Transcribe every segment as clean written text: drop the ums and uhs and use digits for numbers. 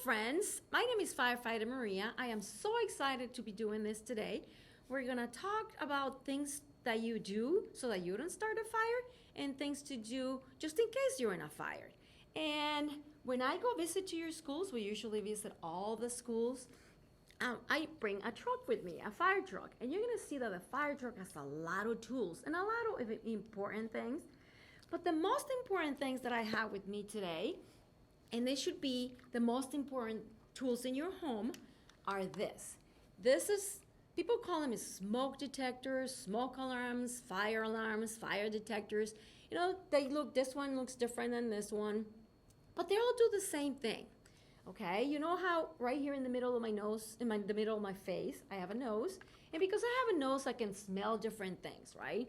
friends. My name is Firefighter Maria. I am so excited to be doing this today. We're going to talk about things that you do so that you don't start a fire and things to do just in case you're in a fire. And when I go visit to your schools, we usually visit all the schools. I bring a truck with me, a fire truck. And you're going to see that the fire truck has a lot of tools and a lot of important things. But the most important things that I have with me today, and they should be the most important tools in your home, are this. This is, people call them smoke detectors, smoke alarms, fire detectors. You know, this one looks different than this one, but they all do the same thing. Okay, you know how right here in the middle of my nose, the middle of my face, I have a nose, and because I have a nose, I can smell different things, right?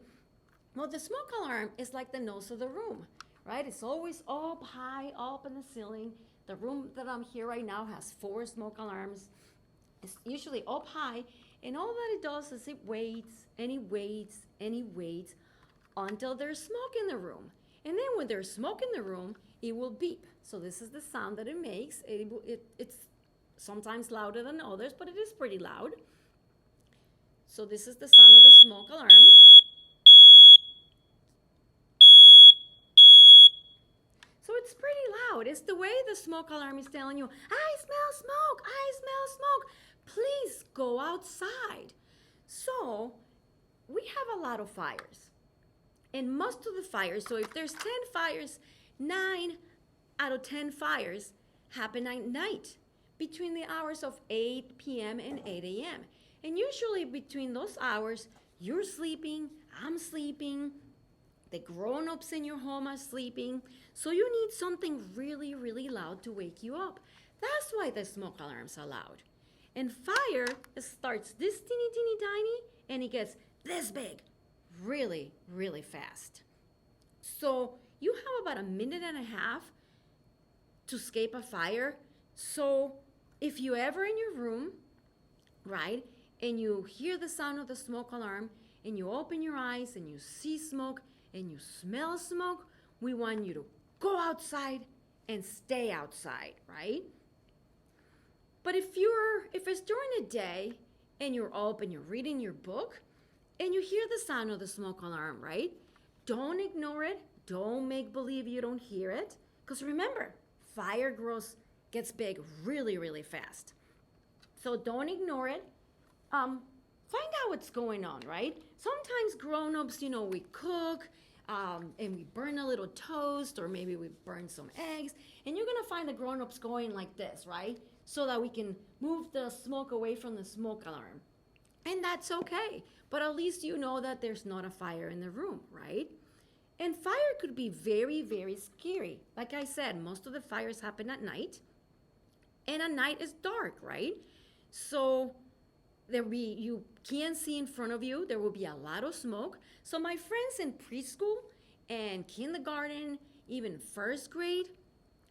Well, the smoke alarm is like the nose of the room, right? It's always up high, up in the ceiling. The room that I'm here right now has 4 smoke alarms. It's usually up high, and all that it does is it waits, and it waits, and it waits until there's smoke in the room. And then when there's smoke in the room, it will beep. So this is the sound that it makes. It's sometimes louder than others, but it is pretty loud. So this is the sound of the smoke alarm. So it's pretty loud. It's the way the smoke alarm is telling you, I smell smoke, I smell smoke. Please go outside. So we have a lot of fires. And most of the fires, so if there's 10 fires, 9 out of 10 fires happen at night between the hours of 8 p.m. and 8 a.m. And usually between those hours, you're sleeping, I'm sleeping, the grown-ups in your home are sleeping. So you need something really, really loud to wake you up. That's why the smoke alarms are loud. And fire starts this teeny tiny, and it gets this big really, really fast. So you have about a minute and a half to escape a fire. So if you ever in your room, right, and you hear the sound of the smoke alarm, and you open your eyes and you see smoke and you smell smoke, we want you to go outside and stay outside, right? But if it's during the day and you're up and you're reading your book and you hear the sound of the smoke alarm, right? Don't ignore it. Don't make believe you don't hear it. Because remember, fire gets big really, really fast. So don't ignore it. Find out what's going on, right? Sometimes grown-ups, we cook and we burn a little toast, or maybe we burn some eggs, and you're gonna find the grown-ups going like this, right? So that we can move the smoke away from the smoke alarm. And that's okay, but at least you know that there's not a fire in the room, right? And fire could be very, very scary. Like I said, most of the fires happen at night, and at night is dark, right? So you can't see in front of you. There will be a lot of smoke. So my friends in preschool and kindergarten, even first grade,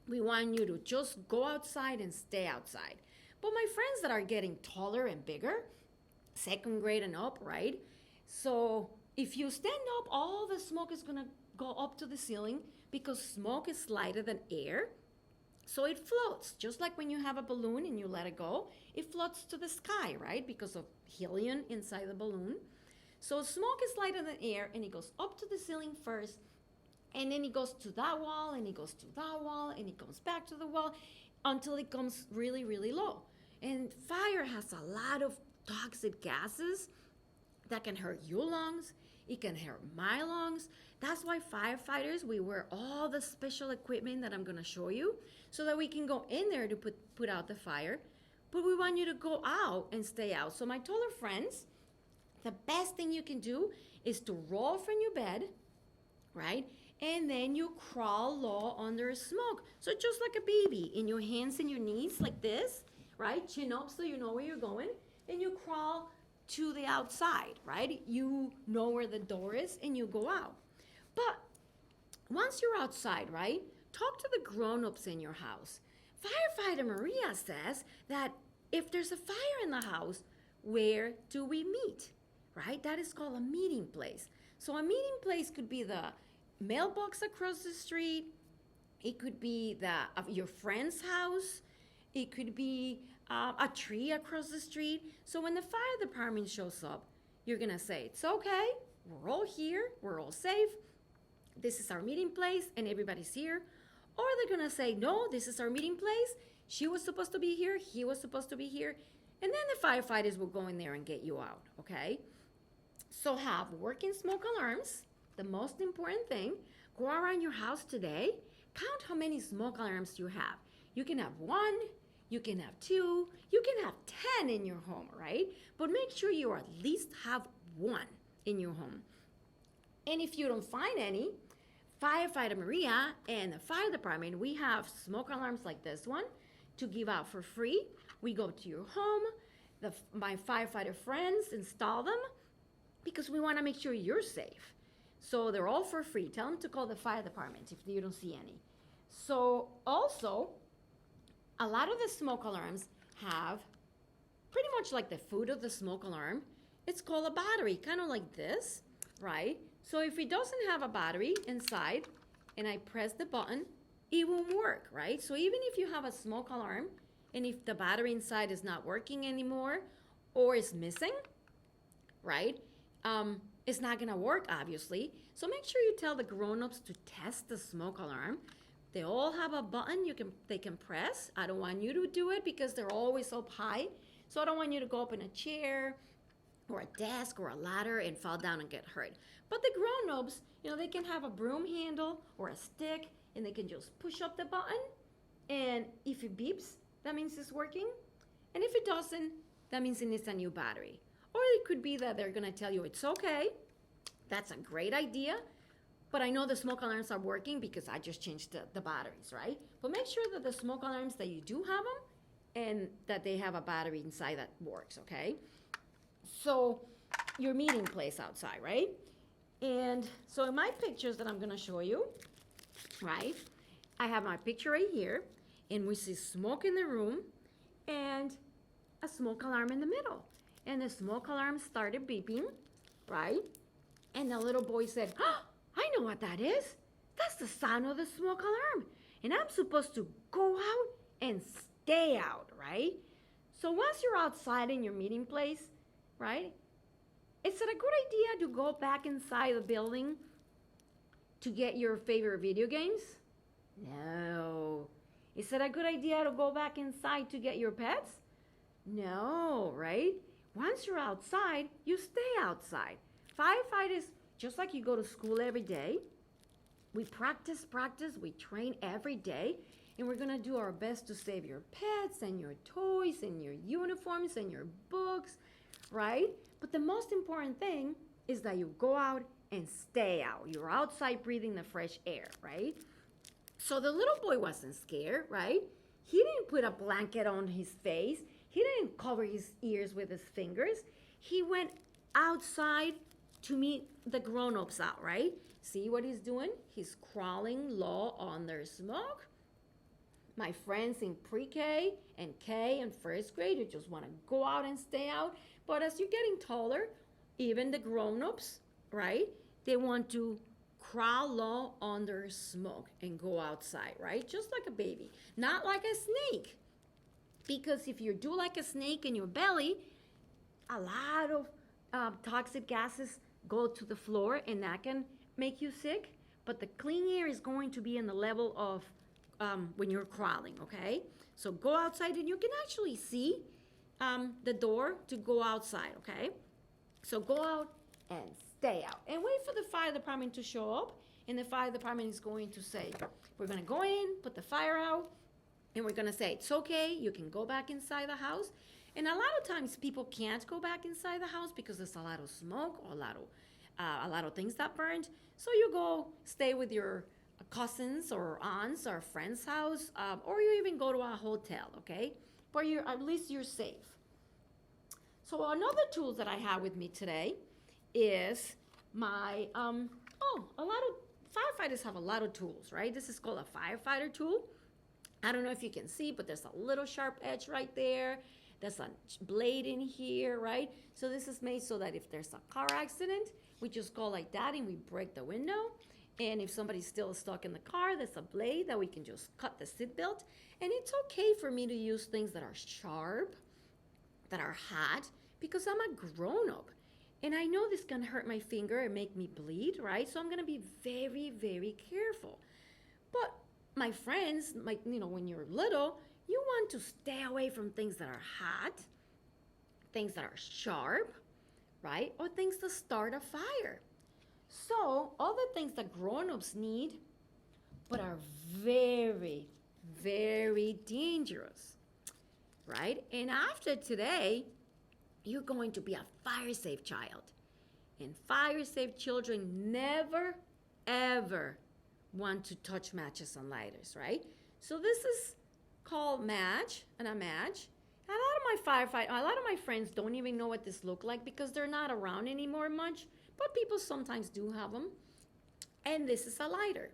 we want you to just go outside and stay outside. But my friends that are getting taller and bigger, second grade and up, right? So if you stand up, all the smoke is gonna go up to the ceiling because smoke is lighter than air. So it floats, just like when you have a balloon and you let it go, it floats to the sky, right? Because of helium inside the balloon. So smoke is lighter than air, and it goes up to the ceiling first, and then it goes to that wall, and it goes to that wall, and it comes back to the wall until it comes really, really low. And fire has a lot of toxic gases that can hurt your lungs. It can hurt my lungs. That's why firefighters, we wear all the special equipment that I'm gonna show you so that we can go in there to put out the fire. But we want you to go out and stay out. So my taller friends, the best thing you can do is to roll from your bed, right? And then you crawl low under smoke. So just like a baby, in your hands and your knees like this, right? Chin up so you know where you're going. And you crawl to the outside, right? You know where the door is and you go out. But once you're outside, right? Talk to the grown-ups in your house. Firefighter Maria says that if there's a fire in the house, where do we meet, right? That is called a meeting place. So a meeting place could be the mailbox across the street. It could be your friend's house. It could be a tree across the street. So when the fire department shows up, you're gonna say, it's okay, we're all here, we're all safe, this is our meeting place, and everybody's here. Or they're gonna say, no, this is our meeting place, she was supposed to be here, he was supposed to be here, and then the firefighters will go in there and get you out, okay? So have working smoke alarms, the most important thing. Go around your house today, count how many smoke alarms you have. You can have 1, you can have 2, you can have 10 in your home, right? But make sure you at least have 1 in your home. And if you don't find any, Firefighter Maria and the fire department, we have smoke alarms like this one to give out for free. We go to your home, my firefighter friends install them because we want to make sure you're safe. So they're all for free. Tell them to call the fire department if you don't see any. So also, a lot of the smoke alarms have pretty much like the foot of the smoke alarm. It's called a battery, kind of like this, right? So if it doesn't have a battery inside and I press the button, it won't work, right? So even if you have a smoke alarm and if the battery inside is not working anymore or is missing, right? It's not gonna work, obviously. So make sure you tell the grown-ups to test the smoke alarm. They all have a button they can press. I don't want you to do it because they're always up high. So I don't want you to go up in a chair or a desk or a ladder and fall down and get hurt. But the grown-ups, they can have a broom handle or a stick and they can just push up the button. And if it beeps, that means it's working. And if it doesn't, that means it needs a new battery. Or it could be that they're gonna tell you it's okay. That's a great idea. But I know the smoke alarms are working because I just changed the batteries, right? But make sure that the smoke alarms that you do have them and that they have a battery inside that works, okay? So your meeting place outside, right? And so in my pictures that I'm gonna show you, right? I have my picture right here and we see smoke in the room and a smoke alarm in the middle. And the smoke alarm started beeping, right? And the little boy said, oh, I know what that is. That's the sound of the smoke alarm. And I'm supposed to go out and stay out, right? So once you're outside in your meeting place, right? Is it a good idea to go back inside the building to get your favorite video games? No. Is it a good idea to go back inside to get your pets? No, right? Once you're outside, you stay outside. Firefighters, just like you go to school every day, we practice, we train every day, and we're gonna do our best to save your pets and your toys and your uniforms and your books, right? But the most important thing is that you go out and stay out. You're outside breathing the fresh air, right? So the little boy wasn't scared, right? He didn't put a blanket on his face. He didn't cover his ears with his fingers. He went outside to meet the grown-ups out, right? See what he's doing? He's crawling low under smoke. My friends in pre-K and K and first grade, you just want to go out and stay out. But as you're getting taller, even the grown-ups, right? They want to crawl low under smoke and go outside, right? Just like a baby, not like a snake. Because if you do like a snake in your belly, a lot of toxic gases go to the floor and that can make you sick. But the clean air is going to be in the level of when you're crawling, okay? So go outside and you can actually see the door to go outside, okay? So go out and stay out. And wait for the fire department to show up. And the fire department is going to say, we're gonna go in, put the fire out, and we're gonna say, it's okay, you can go back inside the house. And a lot of times people can't go back inside the house because there's a lot of smoke or a lot of things that burned. So you go stay with your cousins or aunts or friend's house, or you even go to a hotel, okay? But at least you're safe. So another tool that I have with me today is my, a lot of firefighters have a lot of tools, right? This is called a firefighter tool. I don't know if you can see, but there's a little sharp edge right there. There's a blade in here, right? So this is made so that if there's a car accident, we just go like that and we break the window. And if somebody's still stuck in the car, there's a blade that we can just cut the seatbelt. And it's okay for me to use things that are sharp, that are hot, because I'm a grown-up. And I know this can hurt my finger and make me bleed, right? So I'm gonna be very, very careful. But my friends, when you're little, you want to stay away from things that are hot, things that are sharp, right? Or things that start a fire. So all the things that grown-ups need, but are very, very dangerous, right? And after today, you're going to be a fire-safe child. And fire-safe children never, ever want to touch matches and lighters, right? So this is called match and a match. A lot of my friends don't even know what this look like because they're not around anymore much, but people sometimes do have them. And this is a lighter.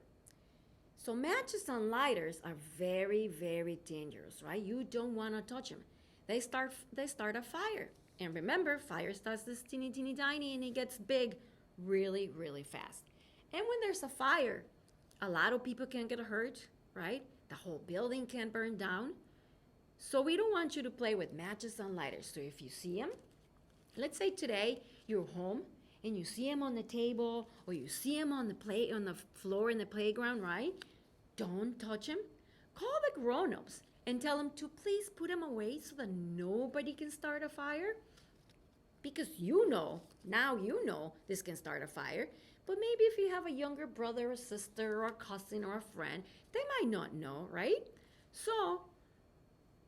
So matches and lighters are very, very dangerous, right? You don't want to touch them. They start a fire. And remember, fire starts this teeny, teeny, tiny, and it gets big really, really fast. And when there's a fire, a lot of people can get hurt, right? The whole building can burn down. So we don't want you to play with matches and lighters. So if you see them, let's say today you're home and you see them on the table or you see them on the floor in the playground, right? Don't touch them. Call the grown-ups and tell them to please put them away so that nobody can start a fire. Because now you know this can start a fire. But maybe if you have a younger brother or sister or a cousin or a friend, they might not know, right? So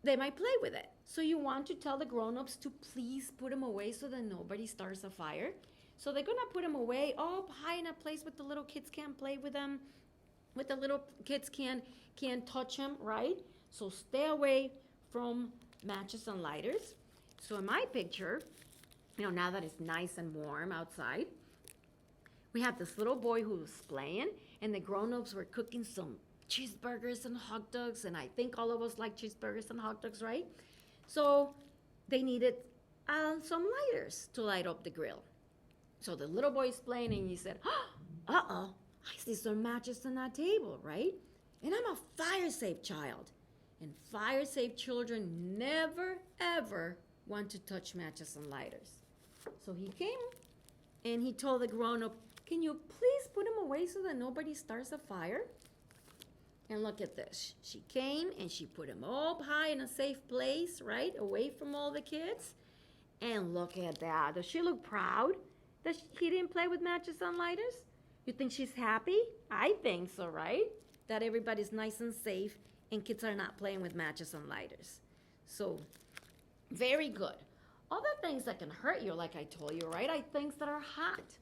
they might play with it. So you want to tell the grown-ups to please put them away so that nobody starts a fire. So they're gonna put them away up high in a place where the little kids can't play with them, with the little kids can't touch them, right? So stay away from matches and lighters. So in my picture, now that it's nice and warm outside, we have this little boy who's playing, and the grown-ups were cooking some cheeseburgers and hot dogs, and I think all of us like cheeseburgers and hot dogs, right? So they needed some lighters to light up the grill. So the little boy's playing, and he said, uh-oh, I see some matches on that table, right? And I'm a fire-safe child. And fire-safe children never, ever want to touch matches and lighters. So he came, and he told the grown-up, can you please put them away so that nobody starts a fire? And look at this. She came and she put him up high in a safe place, right? Away from all the kids. And look at that. Does she look proud that he didn't play with matches and lighters? You think she's happy? I think so, right? That everybody's nice and safe and kids are not playing with matches and lighters. So, very good. Other things that can hurt you, like I told you, right, are things that are hot.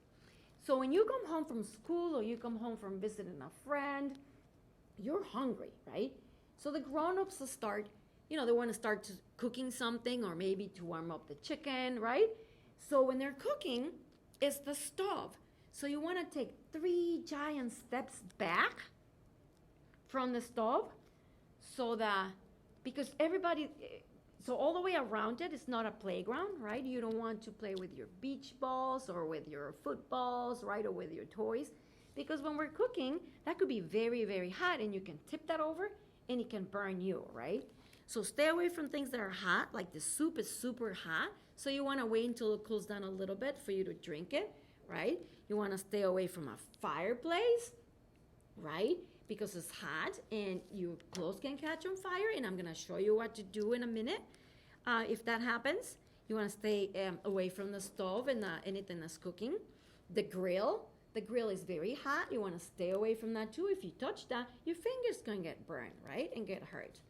So when you come home from school or you come home from visiting a friend, you're hungry, right? So the grown-ups will start, they want to start cooking something or maybe to warm up the chicken, right? So when they're cooking, it's the stove. So you want to take 3 giant steps back from the stove because so all the way around it, it's not a playground, right? You don't want to play with your beach balls or with your footballs, right? Or with your toys. Because when we're cooking, that could be very, very hot and you can tip that over and it can burn you, right? So stay away from things that are hot, like the soup is super hot. So you want to wait until it cools down a little bit for you to drink it, right? You want to stay away from a fireplace, right? Because it's hot and your clothes can catch on fire. And I'm going to show you what to do in a minute. If that happens, you want to stay away from the stove and anything that's cooking. The grill is very hot. You want to stay away from that too. If you touch that, your fingers can get burned, right? And get hurt.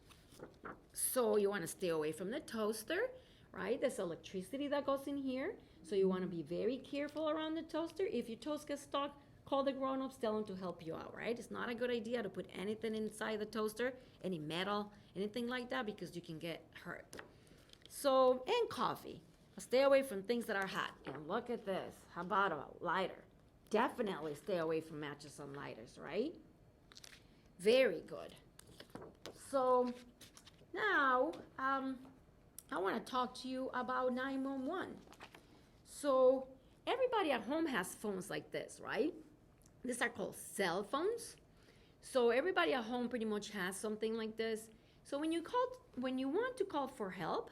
So you want to stay away from the toaster, right? There's electricity that goes in here. So you want to be very careful around the toaster. If your toast gets stuck, call the grown-ups, tell them to help you out, right? It's not a good idea to put anything inside the toaster, any metal, anything like that, because you can get hurt. So, and coffee. Stay away from things that are hot. And look at this. How about a lighter? Definitely stay away from matches and lighters, right? Very good. So, now, I want to talk to you about 911. So, everybody at home has phones like this, right? These are called cell phones. So everybody at home pretty much has something like this. So when you want to call for help,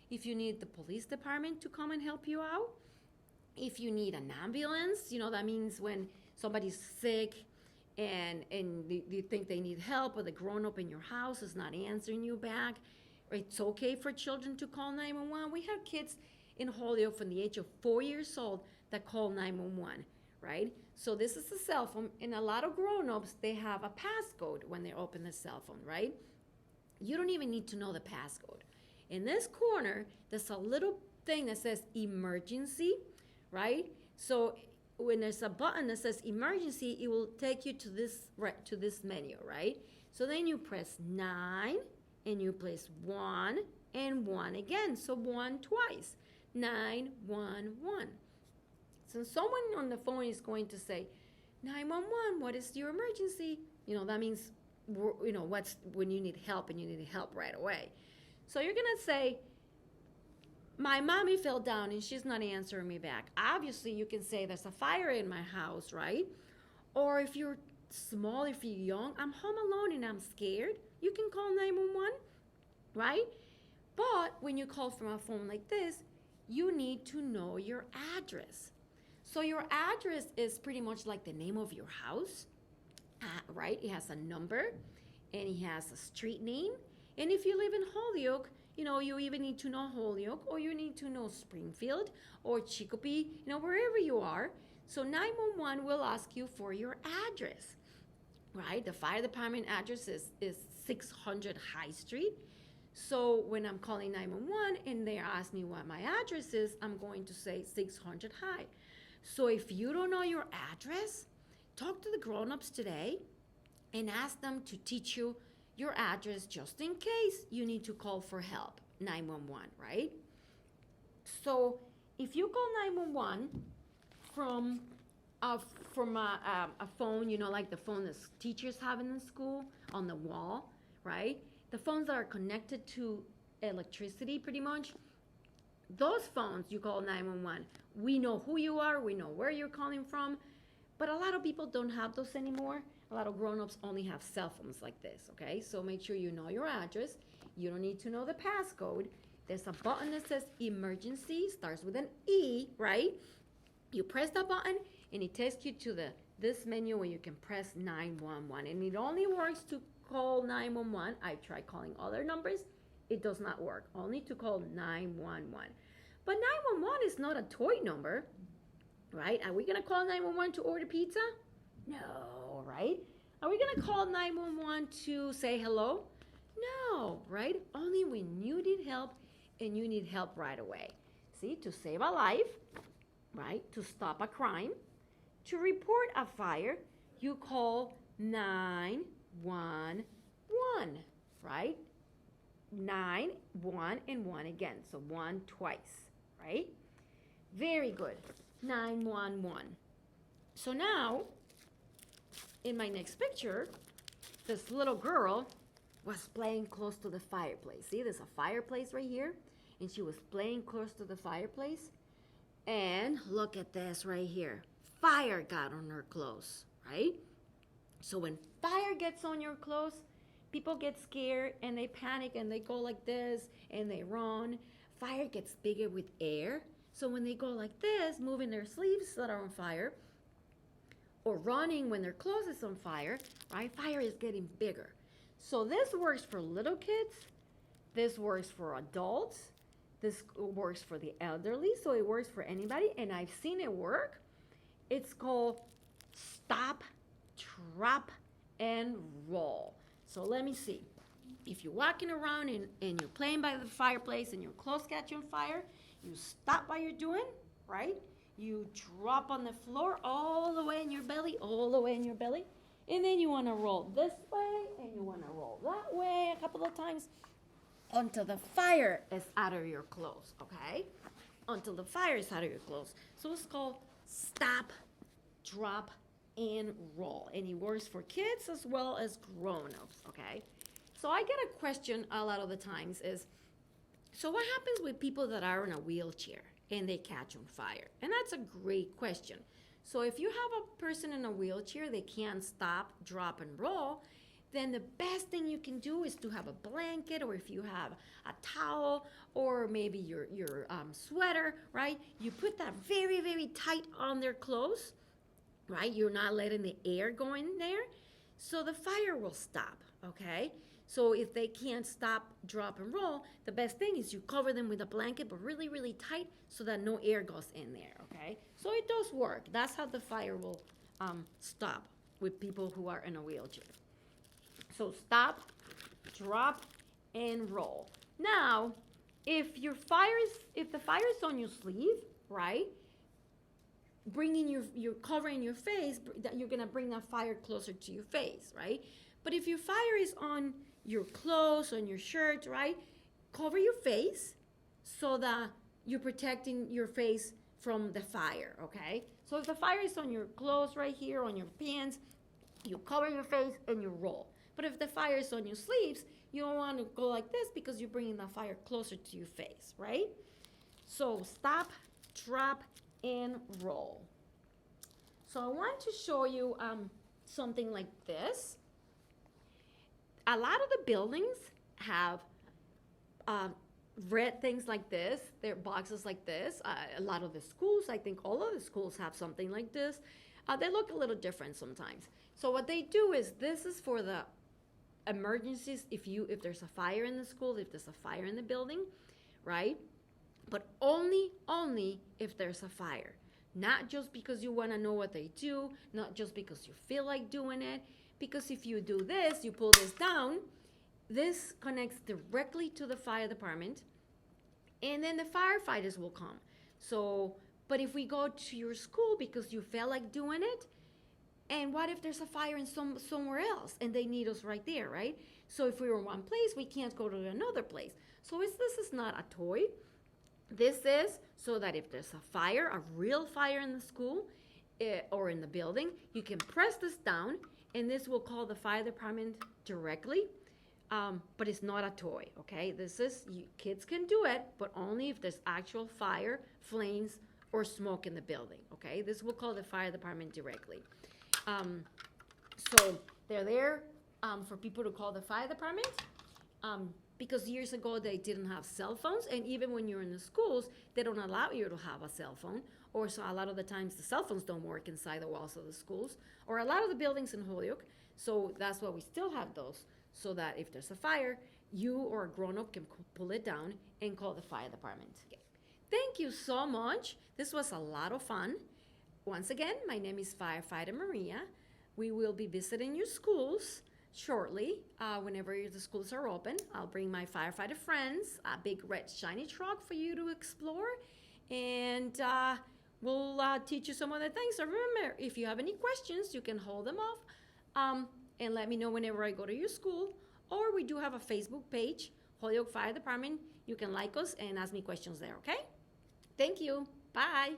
if you need the police department to come and help you out, if you need an ambulance, that means when somebody's sick and you think they need help, or the grown-up in your house is not answering you back, it's okay for children to call 911. We have kids in Holyoke from the age of 4 years old that call 911, right? So this is a cell phone, and a lot of grown-ups, they have a passcode when they open the cell phone, right? You don't even need to know the passcode. In this corner, there's a little thing that says emergency, right? So when there's a button that says emergency, it will take you to this menu, right? So then you press 9 and you place 1 and 1 again. So 1 twice. 911. So someone on the phone is going to say, 911, what is your emergency? That means, what's when you need help, and you need help right away. So you're going to say, my mommy fell down and she's not answering me back. Obviously, you can say there's a fire in my house, right? Or if you're small, if you're young, I'm home alone and I'm scared, you can call 911, right? But when you call from a phone like this, you need to know your address. So your address is pretty much like the name of your house, right? It has a number and it has a street name. And if you live in Holyoke, you even need to know Holyoke, or you need to know Springfield or Chicopee, wherever you are. So 911 will ask you for your address, right? The fire department address is 600 High Street. So when I'm calling 911 and they ask me what my address is, I'm going to say 600 High. So if you don't know your address, talk to the grown-ups today and ask them to teach you your address, just in case you need to call for help, 911, right? So if you call 911 from a phone, like the phone that teachers have in the school on the wall, right? The phones that are connected to electricity, pretty much, those phones you call 911. We know who you are, we know where you're calling from, but a lot of people don't have those anymore. A lot of grown-ups only have cell phones like this, okay? So make sure you know your address. You don't need to know the passcode. There's a button that says emergency, starts with an E, right? You press that button and it takes you to this menu where you can press 911. And it only works to call 911. I tried calling other numbers. It does not work. Only to call 911. But 911 is not a toy number, right? Are we gonna call 911 to order pizza? No, right? Are we gonna call 911 to say hello? No, right? Only when you need help, and you need help right away. See, to save a life, right? To stop a crime, to report a fire, you call 911, right? 9, 1, and 1 again. So 1 twice, right? Very good. 911. So now, in my next picture, this little girl was playing close to the fireplace. See, there's a fireplace right here, and she was playing close to the fireplace. And look at this right here. Fire got on her clothes, right? So when fire gets on your clothes, people get scared and they panic and they go like this and they run. Fire gets bigger with air. So when they go like this, moving their sleeves that are on fire, or running when their clothes is on fire, right? Fire is getting bigger. So this works for little kids. This works for adults. This works for the elderly. So it works for anybody. And I've seen it work. It's called stop, drop, and roll. So let me see. If you're walking around and you're playing by the fireplace and your clothes catch on fire, you stop what you're doing, right? You drop on the floor all the way in your belly, and then you want to roll this way and you want to roll that way a couple of times until the fire is out of your clothes, okay? Until the fire is out of your clothes. So it's called stop, drop, and roll. And it works for kids as well as grown-ups, okay? So I get a question a lot of the times is, so what happens with people that are in a wheelchair and they catch on fire? And that's a great question. So if you have a person in a wheelchair, they can't stop, drop, and roll, then the best thing you can do is to have a blanket, or if you have a towel, or maybe your sweater, right? You put that very, very tight on their clothes, right? You're not letting the air go in there, so the fire will stop, okay? So if they can't stop, drop, and roll, the best thing is you cover them with a blanket, but really, really tight so that no air goes in there, okay? So it does work. That's how the fire will stop with people who are in a wheelchair. So stop, drop, and roll. Now, if the fire is on your sleeve, right? You're covering your face, that you're gonna bring that fire closer to your face, right? But if your fire is on your clothes, on your shirt, right? Cover your face so that you're protecting your face from the fire, okay? So if the fire is on your clothes right here, on your pants, you cover your face and you roll. But if the fire is on your sleeves, you don't want to go like this because you're bringing the fire closer to your face, right? So stop, drop, and roll. So I want to show you something like this. A lot of the buildings have red things like this. They're boxes like this. A lot of the schools, I think all of the schools have something like this. They look a little different sometimes. So what they do is, this is for the emergencies, if there's a fire in the school, if there's a fire in the building, right? But only if there's a fire. Not just because you want to know what they do, not just because you feel like doing it, because if you do this, you pull this down, this connects directly to the fire department, and then the firefighters will come. So, but if we go to your school because you felt like doing it, and what if there's a fire in somewhere else and they need us right there, right? So if we're in one place, we can't go to another place. So this is not a toy. This is so that if there's a fire, a real fire in the school or in the building, you can press this down and this will call the fire department directly. But it's not a toy, okay? Kids can do it, but only if there's actual fire, flames, or smoke in the building, okay? This will call the fire department directly. So they're there for people to call the fire department because years ago they didn't have cell phones, and even when you're in the schools, they don't allow you to have a cell phone, or so a lot of the times the cell phones don't work inside the walls of the schools, or a lot of the buildings in Holyoke. So that's why we still have those, so that if there's a fire, you or a grown-up can pull it down and call the fire department. Thank you so much. This was a lot of fun. Once again, my name is Firefighter Maria. We will be visiting your schools shortly. Whenever the schools are open, I'll bring my firefighter friends, a big red shiny truck for you to explore, and we'll teach you some other things. So remember, if you have any questions, you can hold them off and let me know whenever I go to your school. Or we do have a Facebook page, Holyoke Fire Department. You can like us and ask me questions there, okay? Thank you. Bye.